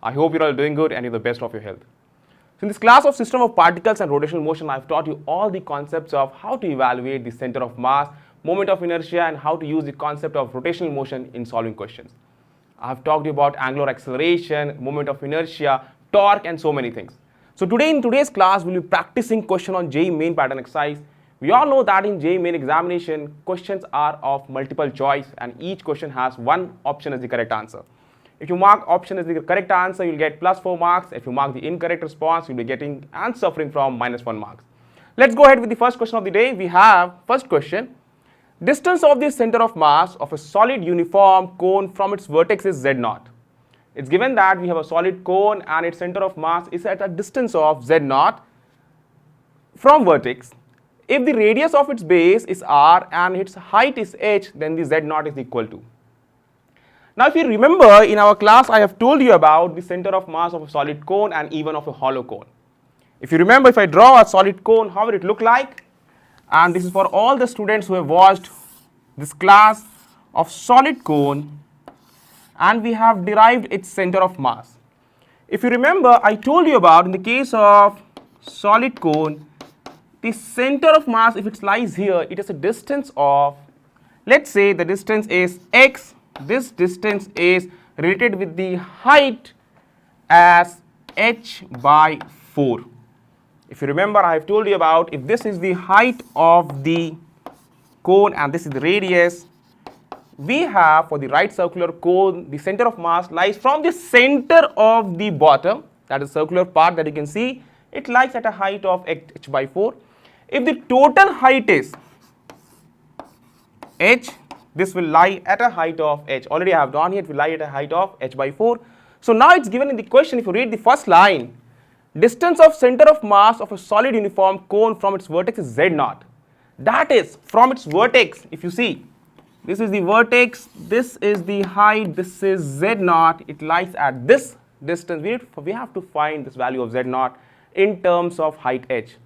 I hope you're all doing good and you're the best of your health. So in this class of system of particles and rotational motion, I've taught you all the concepts of how to evaluate the center of mass, moment of inertia, and how to use the concept of rotational motion in solving questions. I've talked to you about angular acceleration, moment of inertia, torque, and so many things. So today in today's class, we'll be practicing question on JEE main pattern exercise. We all know that in JEE main examination, questions are of multiple choice and each question has one option as the correct answer. If you mark option as the correct answer, you'll get +4 marks. If you mark the incorrect response, you'll be getting and suffering from -1 marks. Let's go ahead with the first question of the day. We have first question. Distance of the center of mass of a solid uniform cone from its vertex is Z0. It's given that we have a solid cone and its center of mass is at a distance of Z0 from vertex. If the radius of its base is r and its height is h, then the Z0 is equal to. Now if you remember, in our class I have told you about the center of mass of a solid cone and even of a hollow cone. If you remember, if I draw a solid cone, how will it look like? And this is for all the students who have watched this class of solid cone, and we have derived its center of mass. If you remember, I told you about in the case of solid cone, the center of mass, if it lies here, it is a distance of, let's say the distance is x. This distance is related with the height as h by 4. If you remember, I have told you about if this is the height of the cone and this is the radius, we have for the right circular cone, the center of mass lies from the center of the bottom, that is circular part that you can see, it lies at a height of h by 4. If the total height is h, this will lie at a height of h. Already I have drawn here, it will lie at a height of h by 4. So now it's given in the question, if you read the first line, distance of center of mass of a solid uniform cone from its vertex is Z0. That is from its vertex. If you see, this is the vertex, this is the height, this is Z0. It lies at this distance. We have to find this value of Z0 in terms of height h.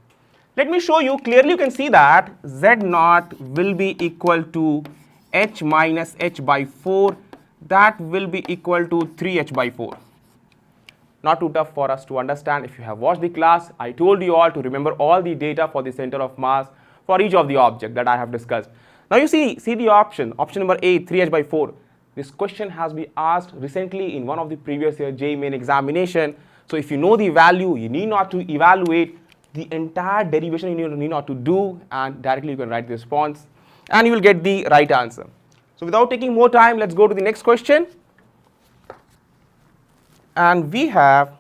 Let me show you clearly. You can see that Z0 will be equal to h minus h by 4. That will be equal to 3h by 4. Not too tough for us to understand. If you have watched the class, I told you all to remember all the data for the center of mass for each of the object that I have discussed. Now you see the option number A, 3h by 4. This question has been asked recently in one of the previous year JEE main examination. So if you know the value, you need not to evaluate the entire derivation, you need not to do, and directly you can write the response and you will get the right answer. So without taking more time, let's go to the next question. And we have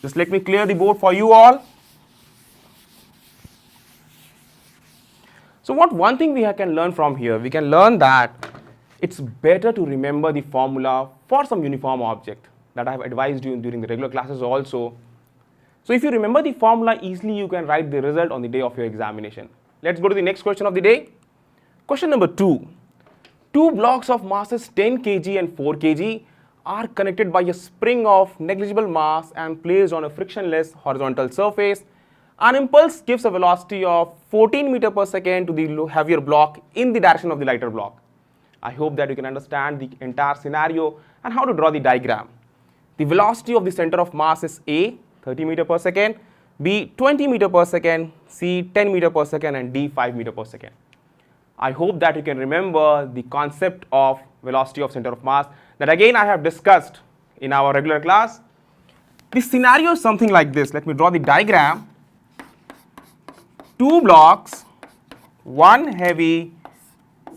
just let me clear the board for you all. So one thing we can learn from here, we can learn that it's better to remember the formula for some uniform object that I have advised you during the regular classes also. So if you remember the formula easily, you can write the result on the day of your examination. Let's go to the next question of the day. Question number 2. Two blocks of masses 10 kg and 4 kg are connected by a spring of negligible mass and placed on a frictionless horizontal surface. An impulse gives a velocity of 14 meter per second to the heavier block in the direction of the lighter block. I hope that you can understand the entire scenario and how to draw the diagram. The velocity of the center of mass is A, 30 meter per second, B, 20 meter per second, C, 10 meter per second, and D, 5 meter per second. I hope that you can remember the concept of velocity of center of mass that again I have discussed in our regular class. The scenario is something like this. Let me draw the diagram. Two blocks, one heavy,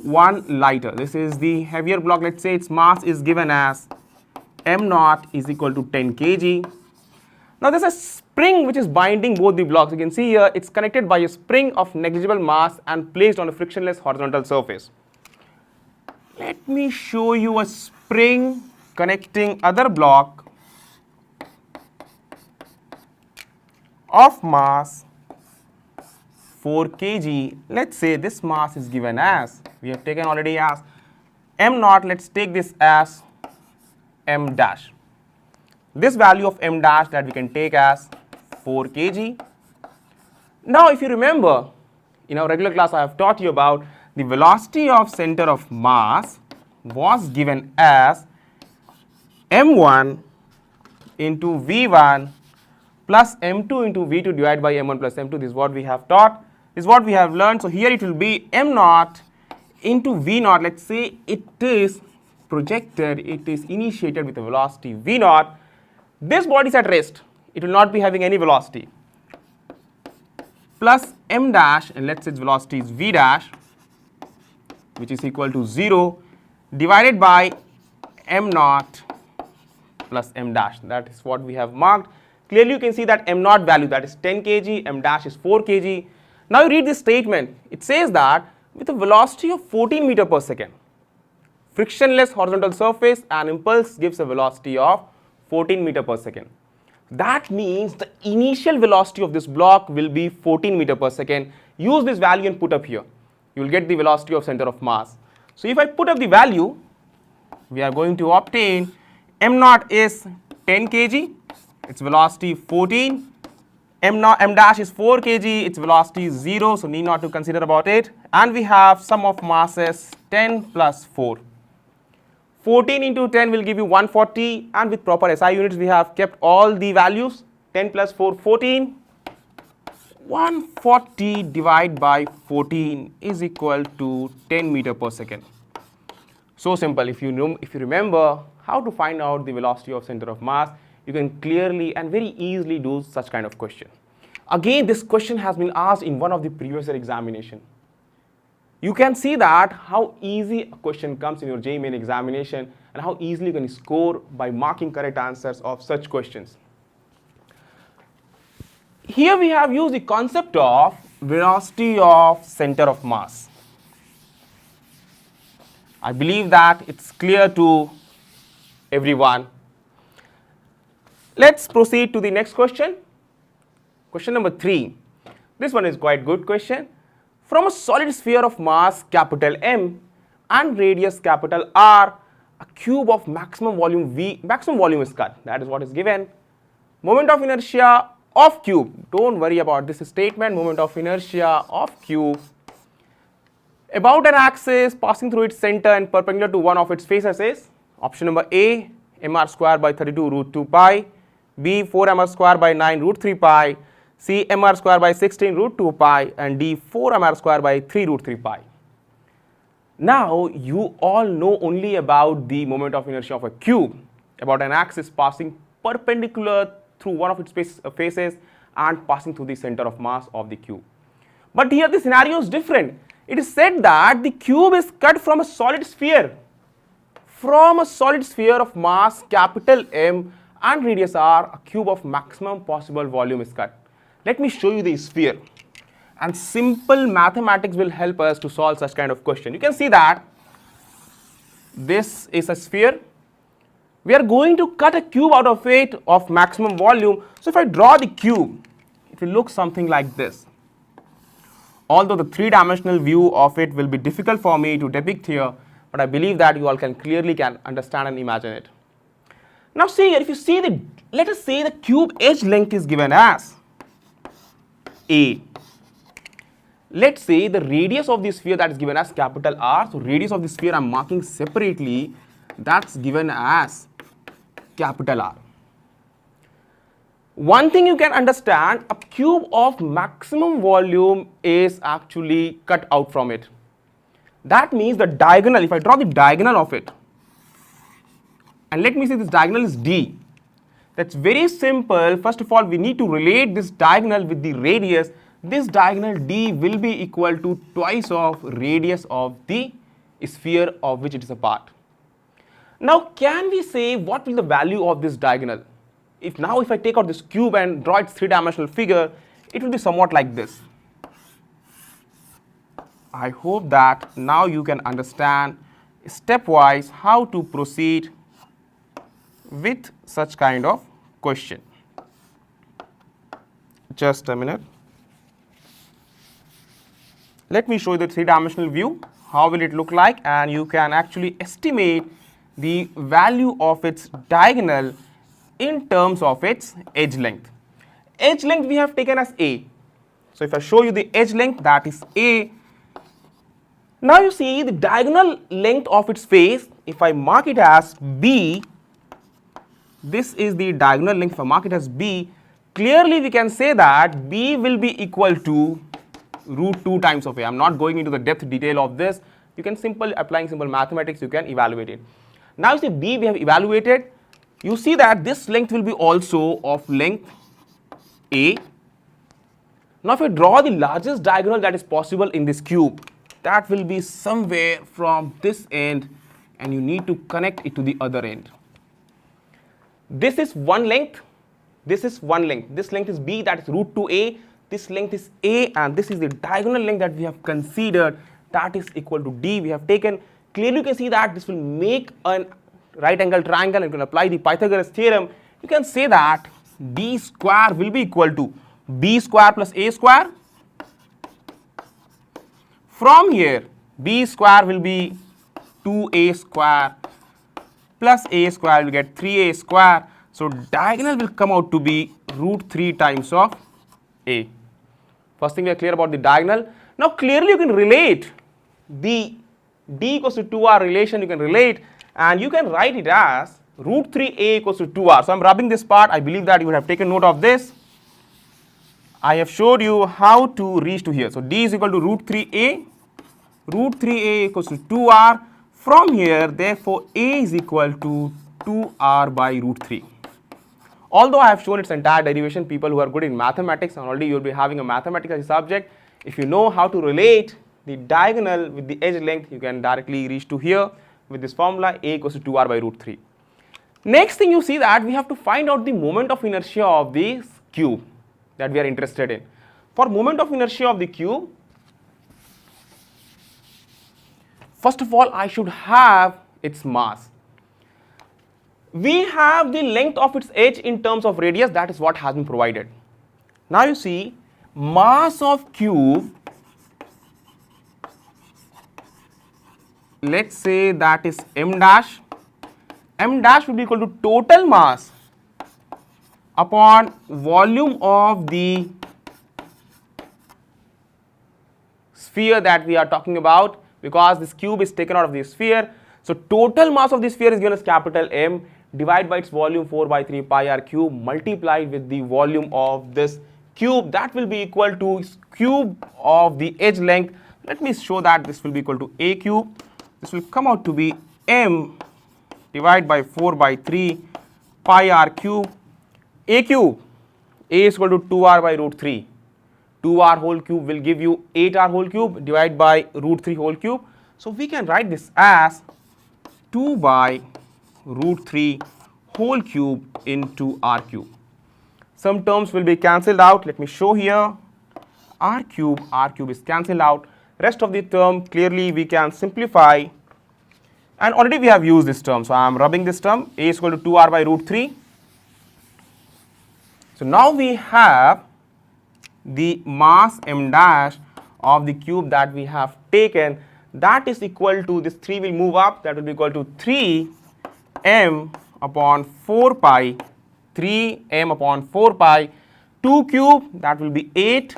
one lighter. This is the heavier block. Let's say its mass is given as m0 is equal to 10 kg. Now there's a spring which is binding both the blocks. You can see here it's connected by a spring of negligible mass and placed on a frictionless horizontal surface. Let me show you a spring connecting other block of mass 4 kg. Let's say this mass is given as, we have taken already as m0, let's take this as m dash. This value of m dash that we can take as 4 kg. Now if you remember, in our regular class I have taught you about the velocity of center of mass was given as m1 into v1 plus m2 into v2 divided by m1 plus m2. This is what we have taught, this is what we have learned. So here it will be m naught into v naught. Let's say it is projected, it is initiated with a velocity v naught. This body is at rest, it will not be having any velocity, plus m dash, and let's say its velocity is v dash, which is equal to 0, divided by m naught plus m dash. That is what we have marked. Clearly you can see that m naught value, that is 10 kg, m dash is 4 kg. Now you read this statement, it says that with a velocity of 14 meter per second, frictionless horizontal surface, an impulse gives a velocity of 14 meter per second. That means the initial velocity of this block will be 14 meter per second. Use this value and put up here. You will get the velocity of center of mass. So if I put up the value, we are going to obtain m naught is 10 kg, its velocity 14, m dash is 4 kg, its velocity is 0, so need not to consider about it, and we have sum of masses 10 plus 4. 14 into 10 will give you 140, and with proper SI units we have kept all the values. 10 plus 4, 14. 140 divided by 14 is equal to 10 meter per second. So simple. If you remember how to find out the velocity of center of mass, you can clearly and very easily do such kind of question. Again, this question has been asked in one of the previous year examination. You can see that how easy a question comes in your JEE Main examination and how easily you can score by marking correct answers of such questions. Here we have used the concept of velocity of center of mass. I believe that it's clear to everyone. Let's proceed to the next question. Question number 3. This one is quite good question. From a solid sphere of mass capital M and radius capital R, a cube of maximum volume V, maximum volume is cut. That is what is given. Moment of inertia of cube. Don't worry about this statement. Moment of inertia of cube about an axis passing through its center and perpendicular to one of its faces is option number A, mr square by 32 root 2 pi, B, 4mr square by 9 root 3 pi, C, mr square by 16 root 2 pi, and D, 4mr square by 3 root 3 pi. Now you all know only about the moment of inertia of a cube, about an axis passing perpendicular through one of its faces and passing through the center of mass of the cube. But here the scenario is different. It is said that the cube is cut from a solid sphere. From a solid sphere of mass capital M and radius R, a cube of maximum possible volume is cut. Let me show you the sphere. And simple mathematics will help us to solve such kind of question. You can see that this is a sphere. We are going to cut a cube out of it of maximum volume. So if I draw the cube, it will look something like this. Although the three-dimensional view of it will be difficult for me to depict here, but I believe that you all can clearly understand and imagine it. Now see here, if you see let us say the cube edge length is given as A. Let's say the radius of the sphere that is given as capital R. So radius of the sphere I am marking separately, that's given as capital R. One thing you can understand, a cube of maximum volume is actually cut out from it. That means the diagonal, if I draw the diagonal of it, and let me say this diagonal is D. That's very simple. First of all, we need to relate this diagonal with the radius. This diagonal D will be equal to twice of radius of the sphere of which it is a part. Now, can we say what will the value of this diagonal? If I take out this cube and draw its three-dimensional figure, it will be somewhat like this. I hope that now you can understand stepwise how to proceed with such kind of question. Just a minute. Let me show you the three-dimensional view. How will it look like? And you can actually estimate the value of its diagonal in terms of its edge length. Edge length we have taken as A. So if I show you the edge length, that is A, Now you see the diagonal length of its face, if I mark it as B, this is the diagonal length, if I mark it as B, clearly we can say that B will be equal to root 2 times of A. I am not going into the depth detail of this. You can applying simple mathematics, you can evaluate it. Now you see B we have evaluated. You see that this length will be also of length A. Now if you draw the largest diagonal that is possible in this cube, that will be somewhere from this end and you need to connect it to the other end. This is one length, this is one length. This length is B, that is root 2A. This length is A and this is the diagonal length that we have considered, that is equal to D. We have taken, clearly you can see that this will make a right angle triangle and you can apply the Pythagoras theorem. You can say that D square will be equal to B square plus A square. From here, B square will be 2A square plus A square will get 3A square. So diagonal will come out to be root 3 times of A. First thing we are clear about the diagonal. Now clearly you can relate the D equals to 2R relation, you can relate and you can write it as root 3A equals to 2R. So I am rubbing this part. I believe that you would have taken note of this. I have showed you how to reach to here. So D is equal to root 3A. Root 3A equals to 2R. From here, therefore, A is equal to 2R by root 3. Although I have shown its entire derivation, people who are good in mathematics, and already you will be having a mathematical subject, if you know how to relate the diagonal with the edge length, you can directly reach to here with this formula, A equals to 2R by root 3. Next thing you see that we have to find out the moment of inertia of this cube that we are interested in. For moment of inertia of the cube, first of all, I should have its mass. We have the length of its edge in terms of radius, that is what has been provided. Now you see, mass of cube, let's say that is m dash. M dash will be equal to total mass upon volume of the sphere that we are talking about, because this cube is taken out of the sphere. So total mass of the sphere is given as capital M, divided by its volume 4 by 3 pi r cube multiplied with the volume of this cube, that will be equal to cube of the edge length. Let me show that this will be equal to A cube. This will come out to be M divided by 4 by 3 pi r cube. A cube, A is equal to 2R by root 3. 2R whole cube will give you 8R whole cube divided by root 3 whole cube. So we can write this as 2 by root 3 whole cube into R cube. Some terms will be cancelled out. Let me show here. R cube is cancelled out. Rest of the term clearly we can simplify. And already we have used this term. So I am rubbing this term. A is equal to 2R by root 3. So now we have the mass m dash of the cube that we have taken, that is equal to, this 3 will move up, that will be equal to 3m upon 4 pi, 3m upon 4 pi, 2 cube, that will be 8,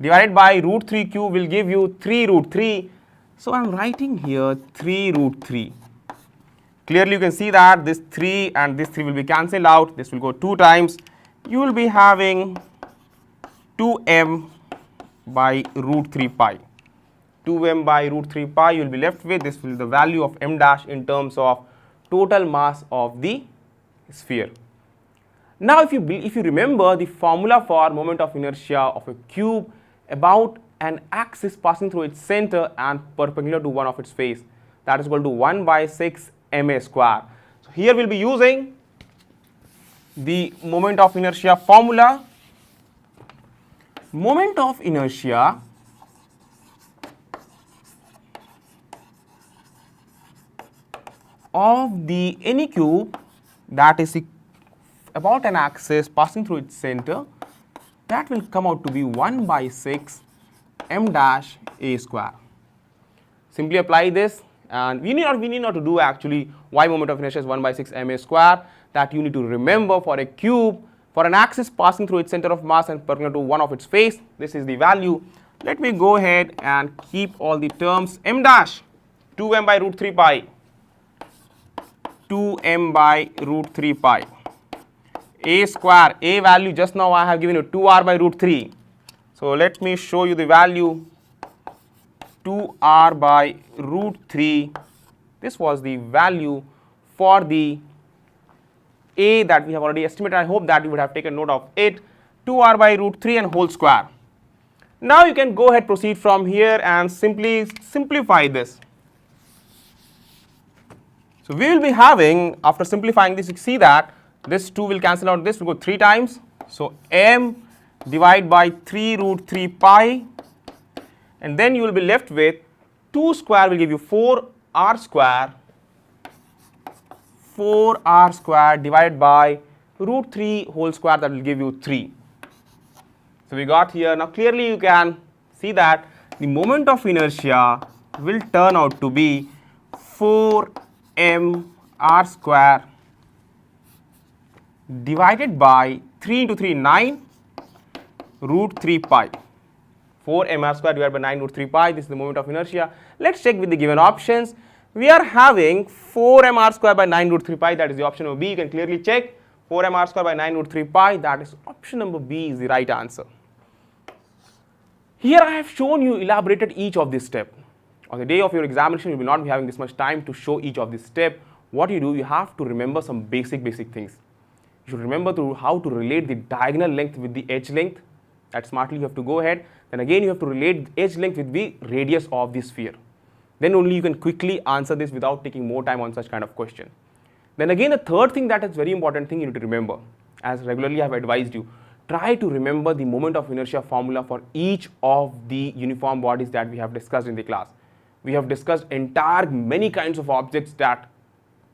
divided by root 3 cube will give you 3 root 3. So I am writing here 3 root 3. Clearly you can see that this 3 and this 3 will be cancelled out, this will go 2 times. You will be having 2m by root 3 pi. 2m by root 3 pi you will be left with, this will be the value of m dash in terms of total mass of the sphere. Now if you remember the formula for moment of inertia of a cube about an axis passing through its center and perpendicular to one of its face, that is equal to 1 by 6 ma square. So here we will be using the moment of inertia formula. Moment of inertia of the any cube that is about an axis passing through its center, that will come out to be 1 by 6 m dash a square. Simply apply this, and we need not to do actually why moment of inertia is 1 by 6 ma square. That you need to remember for a cube, for an axis passing through its center of mass and perpendicular to one of its face, this is the value. Let me go ahead and keep all the terms. M dash 2m by root 3 pi, 2m by root 3 pi. A square, A value just now I have given you 2r by root 3. So let me show you the value 2r by root 3. This was the value for the A that we have already estimated. I hope that you would have taken note of it. 2r by root 3 and whole square. Now you can go ahead, proceed from here and simply simplify this. So we will be having, after simplifying this, you see that this 2 will cancel out, this will go 3 times. So m divided by 3 root 3 pi, and then you will be left with 2 square will give you 4r square, 4r square divided by root 3 whole square, that will give you 3. So we got here. Now clearly you can see that the moment of inertia will turn out to be 4m r square divided by 3 into 3, 9 root 3 pi. 4m r square divided by 9 root 3 pi. This is the moment of inertia. Let's check with the given options. We are having 4m r square by 9 root 3 pi, that is the option number B. You can clearly check 4m r square by 9 root 3 pi, that is option number B is the right answer. Here I have shown you, elaborated each of this step. On the day of your examination, you will not be having this much time to show each of this step. What you do, you have to remember some basic things. You should remember how to relate the diagonal length with the edge length. That smartly you have to go ahead. Then again you have to relate edge length with the radius of the sphere. Then only you can quickly answer this without taking more time on such kind of question. Then again, the third thing, that is very important thing you need to remember, as regularly I have advised you, try to remember the moment of inertia formula for each of the uniform bodies that we have discussed in the class. We have discussed entire many kinds of objects that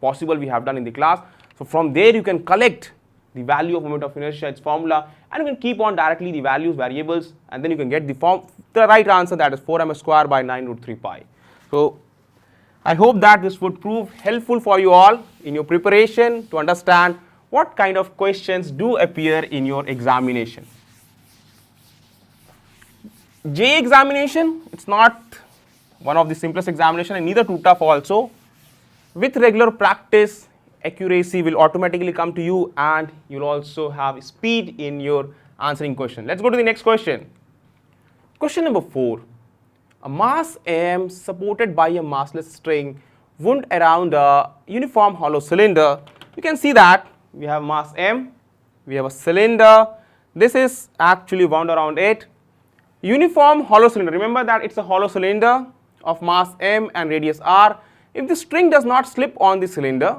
possible we have done in the class. So from there you can collect the value of moment of inertia, its formula, and you can keep on directly the values, variables, and then you can get the right answer, that is 4m square by 9 root 3 pi. So I hope that this would prove helpful for you all in your preparation to understand what kind of questions do appear in your examination. JEE examination, it's not one of the simplest examination and neither too tough also. With regular practice, accuracy will automatically come to you and you'll also have speed in your answering question. Let's go to the next question. Question number 4. A mass m supported by a massless string wound around a uniform hollow cylinder. You can see that we have mass m, we have a cylinder, this is actually wound around it. Uniform hollow cylinder, remember that it's a hollow cylinder of mass m and radius r. If the string does not slip on the cylinder,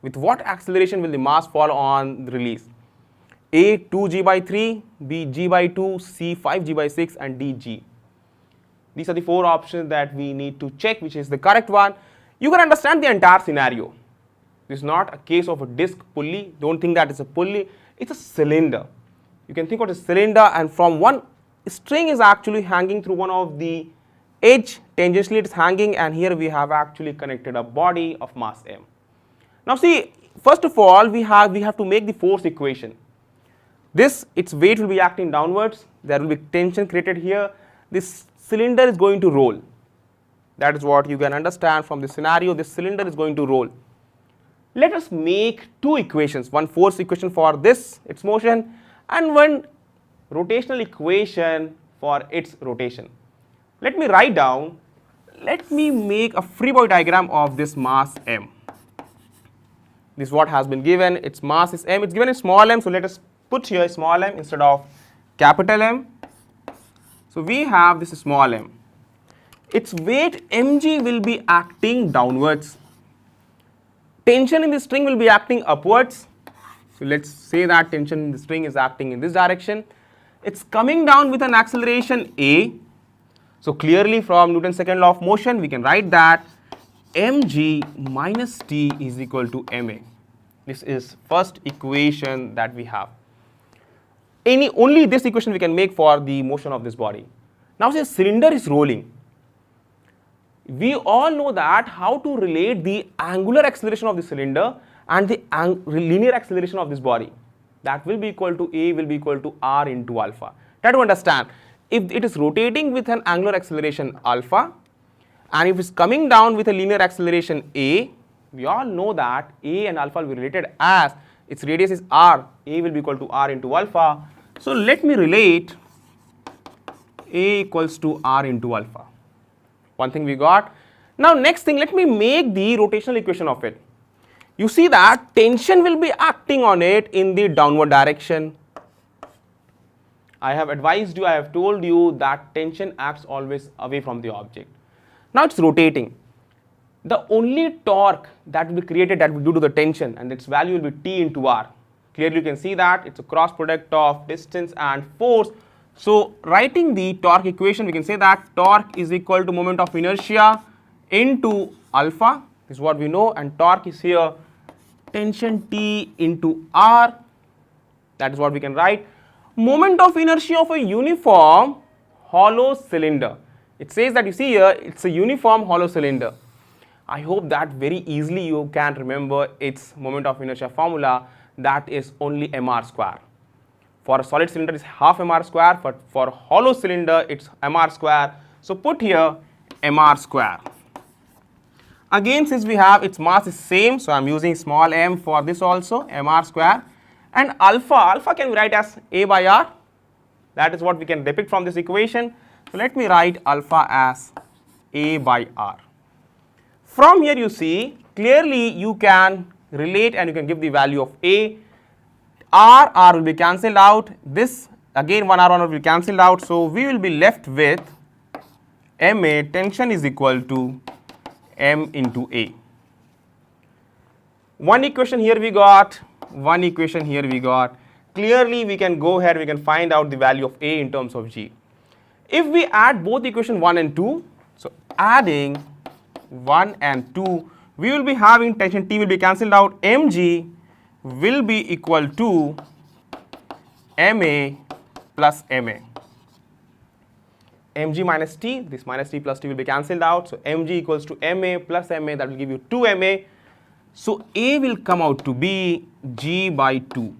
with what acceleration will the mass fall on the release? A 2g by 3, B g by 2, C 5g by 6 and D g. These are the 4 options that we need to check which is the correct one. You can understand the entire scenario. This is not a case of a disc pulley. Don't think that it's a pulley. It's a cylinder. You can think of a cylinder and from one string is actually hanging through one of the edge. Tangentially it is hanging and here we have actually connected a body of mass m. Now see, first of all we have to make the force equation. This, its weight will be acting downwards. There will be tension created here. This cylinder is going to roll. That is what you can understand from this scenario. This cylinder is going to roll. Let us make 2 equations, one force equation for this, its motion, and one rotational equation for its rotation. Let me write down, let me make a free body diagram of this mass m. This is what has been given, its mass is m, it's given in small m, so let us put here small m instead of capital M. So we have this small m. Its weight mg will be acting downwards. Tension in the string will be acting upwards. So let's say that tension in the string is acting in this direction. It's coming down with an acceleration a. So clearly from Newton's second law of motion we can write that mg minus t is equal to ma. This is first equation that we have. Only this equation we can make for the motion of this body. Now say cylinder is rolling. We all know that how to relate the angular acceleration of the cylinder and the linear acceleration of this body. That will be equal to A will be equal to R into alpha. Try to understand. if it is rotating with an angular acceleration alpha, and if it's coming down with a linear acceleration a, we all know that a and alpha will be related as its radius is r, a will be equal to r into alpha. So let me relate a equals to r into alpha. One thing we got. Now next thing, let me make the rotational equation of it. You see that tension will be acting on it in the downward direction. I have advised you, I have told you that tension acts always away from the object. Now it's rotating. The only torque that will be created, that will be due to the tension, and its value will be T into R. Clearly you can see that it's a cross product of distance and force. So writing the torque equation, we can say that torque is equal to moment of inertia into alpha, is what we know, and torque is here tension T into R. That is what we can write. Moment of inertia of a uniform hollow cylinder. It says that, you see here, it's a uniform hollow cylinder. I hope that very easily you can remember its moment of inertia formula, that is only mr square. For a solid cylinder it's half mr square, but for hollow cylinder it's mr square. So put here mr square. Again, since we have its mass is same, so I am using small m for this also, mr square. And alpha can be write as a by r. That is what we can depict from this equation. So let me write alpha as a by r. From here you see, clearly you can relate and you can give the value of a. R will be cancelled out. This again 1 R will be cancelled out. So we will be left with ma tension is equal to m into a. One equation here we got, one equation here we got. Clearly we can go ahead, we can find out the value of a in terms of g. If we add both equation 1 and 2, so adding 1 and 2, we will be having tension T will be cancelled out, mg will be equal to ma plus ma. mg minus T, this minus T plus T will be cancelled out, so mg equals to ma plus ma, that will give you 2 ma. So a will come out to be g by 2.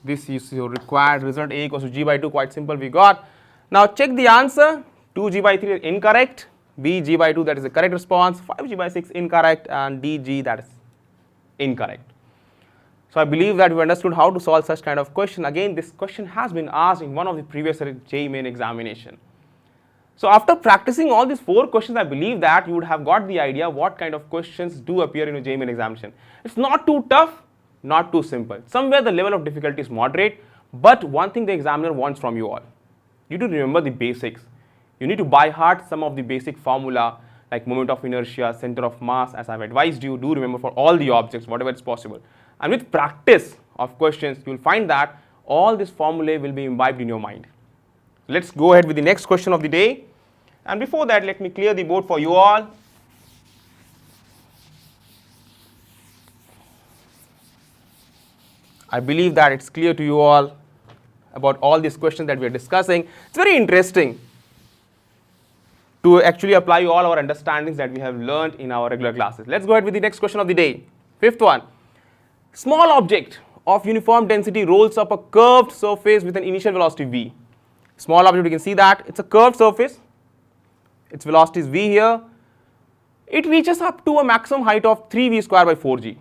This is your required result, a equals to g by 2, quite simple we got. Now check the answer, 2g by 3 is incorrect, b g by 2 that is the correct response, 5g by 6 incorrect, and d g that is incorrect. So I believe that we understood how to solve such kind of question. Again, this question has been asked in one of the previous JEE main examination. So after practicing all these 4 questions, I believe that you would have got the idea what kind of questions do appear in a JEE main examination. It's not too tough, not too simple. Somewhere the level of difficulty is moderate, but one thing the examiner wants from you all, you need to remember the basics. You need to by heart some of the basic formula like moment of inertia, center of mass, as I've advised you, do remember for all the objects, whatever is possible. And with practice of questions, you will find that all this formulae will be imbibed in your mind. Let's go ahead with the next question of the day. And before that, let me clear the board for you all. I believe that it's clear to you all about all these questions that we are discussing. It's very interesting to actually apply all our understandings that we have learned in our regular classes. Let's go ahead with the next question of the day. 5th one. Small object of uniform density rolls up a curved surface with an initial velocity v. Small object, you can see that it's a curved surface. Its velocity is v here. It reaches up to a maximum height of 3v square by 4g.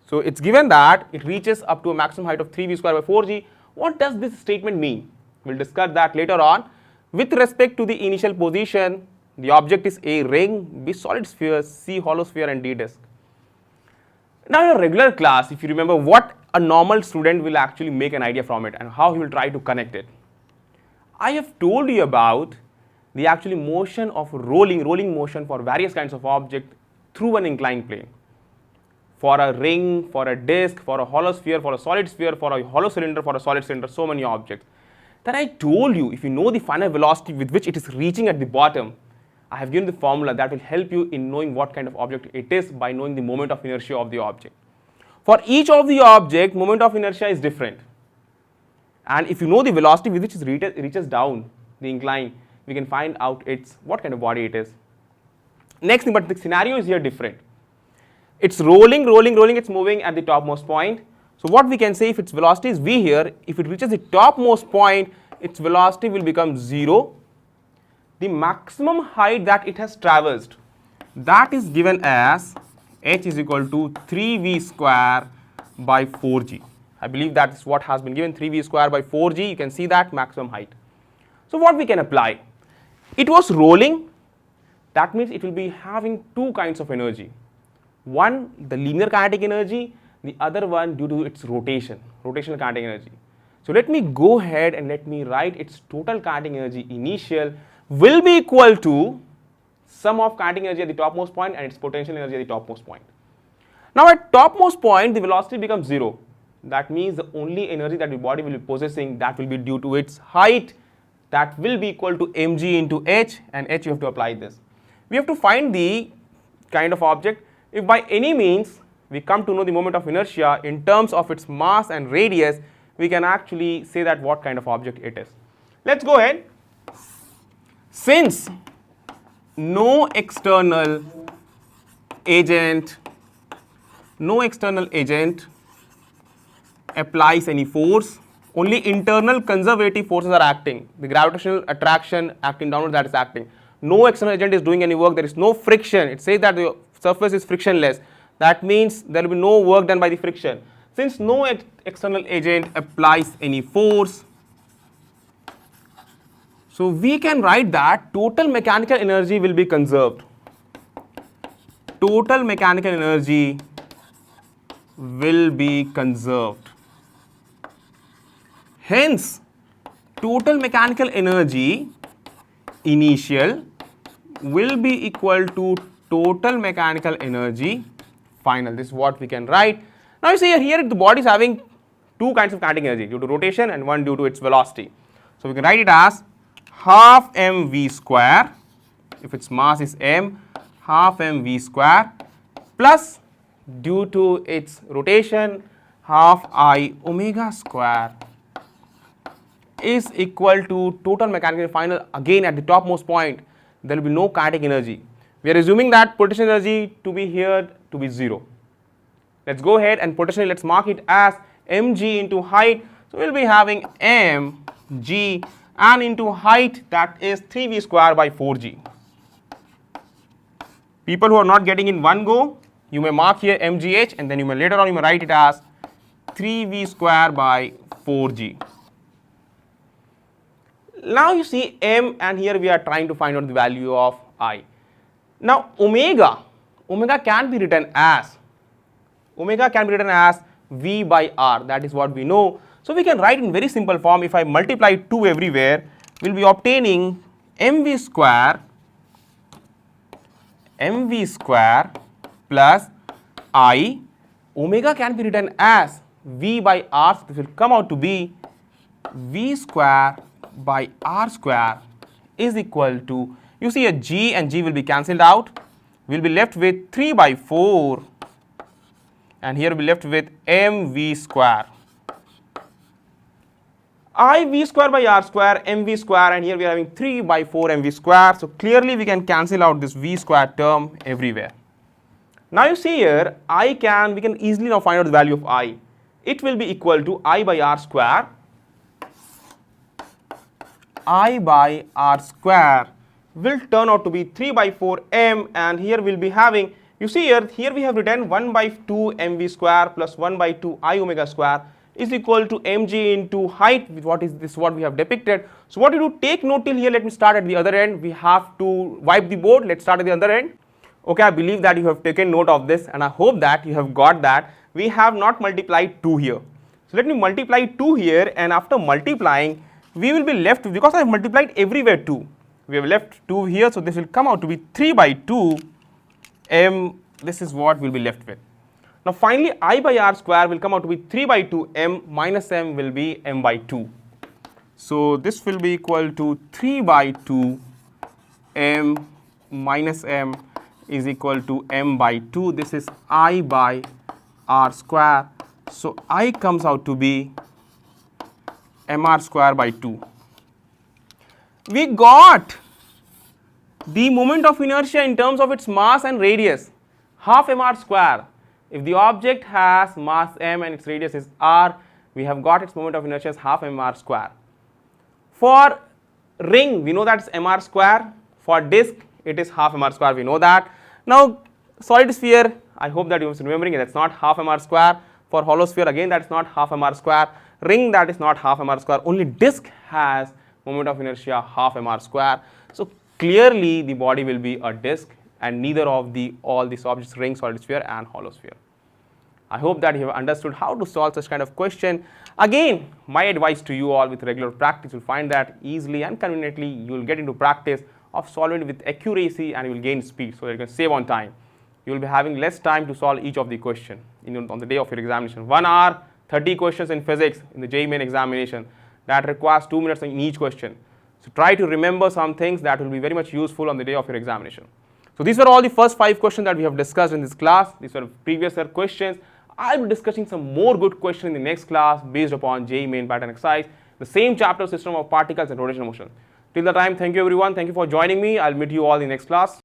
So it's given that it reaches up to a maximum height of 3v square by 4g. What does this statement mean? We'll discuss that later on. With respect to the initial position, the object is A ring, B solid sphere, C hollow sphere, and D disk. Now in a regular class, if you remember what a normal student will actually make an idea from it and how he will try to connect it. I have told you about the actually motion of rolling motion for various kinds of object through an inclined plane. For a ring, for a disk, for a hollow sphere, for a solid sphere, for a hollow cylinder, for a solid cylinder, so many objects. Then I told you, if you know the final velocity with which it is reaching at the bottom, I have given the formula that will help you in knowing what kind of object it is by knowing the moment of inertia of the object. For each of the object, moment of inertia is different. And if you know the velocity with which it reaches down the incline, we can find out what kind of body it is. Next thing, but the scenario is here different. It's rolling, it's moving at the topmost point. So what we can say, if its velocity is v here, if it reaches the topmost point, its velocity will become 0. The maximum height that it has traversed, that is given as h is equal to 3v square by 4g. I believe that is what has been given, 3v square by 4g. You can see that maximum height. So what we can apply? It was rolling, that means it will be having two kinds of energy. One, the linear kinetic energy, the other one due to its rotation, rotational kinetic energy. So let me go ahead and let me write its total kinetic energy initial will be equal to sum of kinetic energy at the topmost point and its potential energy at the topmost point. Now at topmost point, the velocity becomes 0. That means the only energy that the body will be possessing, that will be due to its height, that will be equal to mg into h, and h you have to apply this. We have to find the kind of object. If by any means we come to know the moment of inertia in terms of its mass and radius, we can actually say that what kind of object it is. Let's go ahead. Since no external agent applies any force, only internal conservative forces are acting. The gravitational attraction acting downward, that is acting. No external agent is doing any work. There is no friction. It says that the surface is frictionless. That means there will be no work done by the friction. Since no external agent applies any force, so we can write that total mechanical energy will be conserved. Total mechanical energy will be conserved. Hence, total mechanical energy initial will be equal to total mechanical energy final. This is what we can write. Now you see here the body is having two kinds of kinetic energy, due to rotation and one due to its velocity. So we can write it as half mv square, if its mass is m, half mv square plus due to its rotation half I omega square is equal to total mechanical final. Again at the topmost point there will be no kinetic energy. We are assuming that potential energy to be here to be 0. Let's go ahead and potentially let's mark it as mg into height. So we will be having mg and into height, that is 3v square by 4g. People who are not getting in one go, you may mark here mgh and then you may later on you may write it as 3v square by 4g. Now you see m, and here we are trying to find out the value of I. Now omega can be written as v by r, that is what we know. So we can write in very simple form. If I multiply 2 everywhere, we will be obtaining mv square plus I. Omega can be written as v by r, so this will come out to be v square by r square is equal to, you see a g and g will be cancelled out. We will be left with 3 by 4 and here we will be left with mv square. I v square by r square, mv square, and here we are having 3 by 4 mv square. So clearly we can cancel out this v square term everywhere. Now you see here, we can easily now find out the value of I. It will be equal to I by r square. I by r square will turn out to be 3 by 4 m, and here we will be having, you see here we have written 1 by 2 mv square plus 1 by 2 I omega square is equal to mg into height. What is this, what we have depicted? So what you do, take note till here. Let me start at the other end. We have to wipe the board. Let's start at the other end. Okay, I believe that you have taken note of this and I hope that you have got that. We have not multiplied 2 here. So let me multiply 2 here, and after multiplying we will be left, because I have multiplied everywhere 2, we have left 2 here, so this will come out to be 3 by 2 m. This is what we will be left with. Now finally I by r square will come out to be 3 by 2 m minus m will be m by 2. So this will be equal to 3 by 2 m minus m is equal to m by 2. This is I by r square. So I comes out to be mr square by 2. We got the moment of inertia in terms of its mass and radius, half mr square. If the object has mass m and its radius is r, we have got its moment of inertia as half mr square. For ring, we know that's mr square. For disk, it is half mr square, we know that. Now solid sphere, I hope that you are remembering it, that's not half mr square. For hollow sphere, again that's not half mr square. Ring, that is not half mr square. Only disk has moment of inertia half mr square. So clearly the body will be a disk, and neither of all these objects, ring, solid sphere and hollow sphere. I hope that you have understood how to solve such kind of question. Again, my advice to you all, with regular practice, you'll find that easily and conveniently you will get into practice of solving it with accuracy, and you will gain speed, so that you can save on time. You will be having less time to solve each of the question on the day of your examination. 1 hour, 30 questions in physics in the JEE Main examination. That requires 2 minutes in each question. So try to remember some things that will be very much useful on the day of your examination. So these were all the first 5 questions that we have discussed in this class. These were previous year questions. I'll be discussing some more good questions in the next class based upon JEE Main pattern exercise, the same chapter, system of particles and rotational motion. Till the time, thank you everyone. Thank you for joining me. I'll meet you all in the next class.